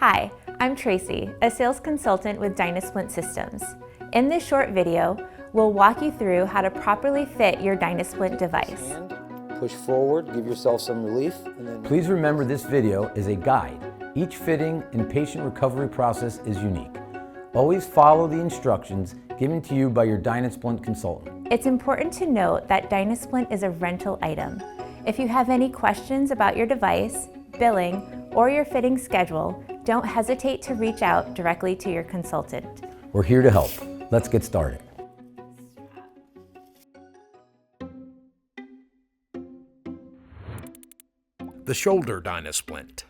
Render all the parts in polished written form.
Hi, I'm Tracy, a sales consultant with Dynasplint Systems. In this short video, we'll walk you through how to properly fit your Dynasplint device. Push forward, give yourself some relief, and then... Please remember this video is a guide. Each fitting and patient recovery process is unique. Always follow the instructions given to you by your Dynasplint consultant. It's important to note that Dynasplint is a rental item. If you have any questions about your device, billing, or your fitting schedule, don't hesitate to reach out directly to your consultant. We're here to help. Let's get started. The shoulder Dynasplint.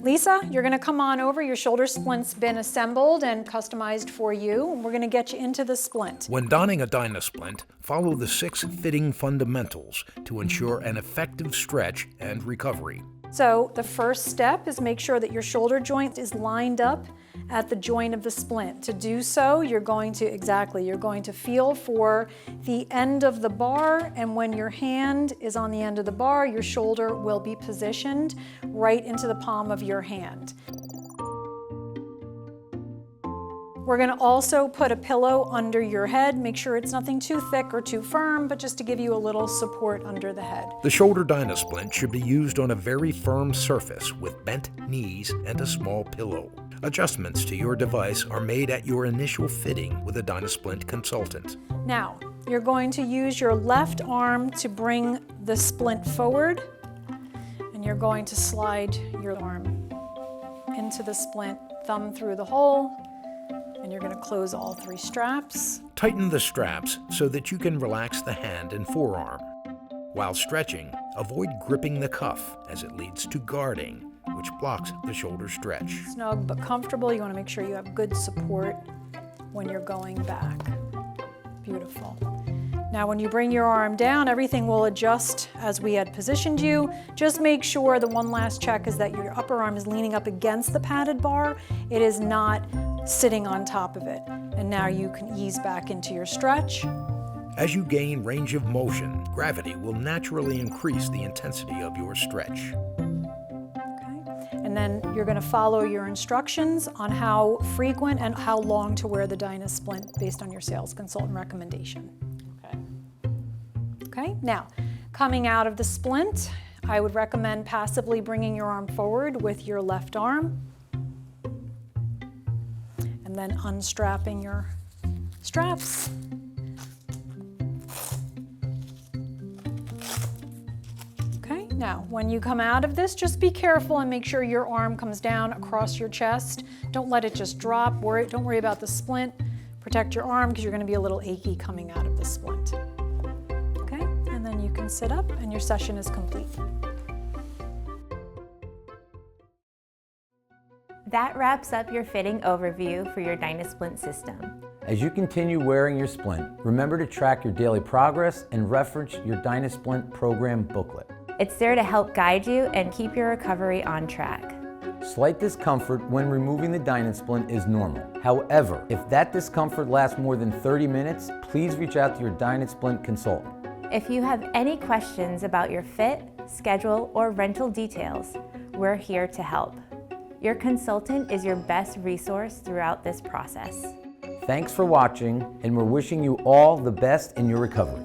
Lisa, you're going to come on over. Your shoulder splint's been assembled and customized for you. We're going to get you into the splint. When donning a Dynasplint, follow the 6 fitting fundamentals to ensure an effective stretch and recovery. So the first step is make sure that your shoulder joint is lined up at the joint of the splint. To do so, you're going to feel for the end of the bar, and when your hand is on the end of the bar, your shoulder will be positioned right into the palm of your hand. We're going to also put a pillow under your head. Make sure it's nothing too thick or too firm, but just to give you a little support under the head. The shoulder Dynasplint should be used on a very firm surface with bent knees and a small pillow. Adjustments to your device are made at your initial fitting with a Dynasplint consultant. Now, you're going to use your left arm to bring the splint forward, and you're going to slide your arm into the splint, thumb through the hole, and you're going to close all 3 straps. Tighten the straps so that you can relax the hand and forearm. While stretching, avoid gripping the cuff as it leads to guarding, which blocks the shoulder stretch. Snug but comfortable. You want to make sure you have good support when you're going back. Beautiful. Now when you bring your arm down, everything will adjust as we had positioned you. Just make sure the one last check is that your upper arm is leaning up against the padded bar. It is not sitting on top of it. And now you can ease back into your stretch. As you gain range of motion, gravity will naturally increase the intensity of your stretch. And then you're going to follow your instructions on how frequent and how long to wear the Dynasplint based on your sales consultant recommendation. Okay, now coming out of the splint, I would recommend passively bringing your arm forward with your left arm and then unstrapping your straps. Now, when you come out of this, just be careful and make sure your arm comes down across your chest. Don't let it just drop. Don't worry about the splint. Protect your arm because you're going to be a little achy coming out of the splint. Okay, and then you can sit up and your session is complete. That wraps up your fitting overview for your Dynasplint system. As you continue wearing your splint, remember to track your daily progress and reference your Dynasplint program booklet. It's there to help guide you and keep your recovery on track. Slight discomfort when removing the Dynasplint is normal. However, if that discomfort lasts more than 30 minutes, please reach out to your Dynasplint consultant. If you have any questions about your fit, schedule, or rental details, we're here to help. Your consultant is your best resource throughout this process. Thanks for watching, and we're wishing you all the best in your recovery.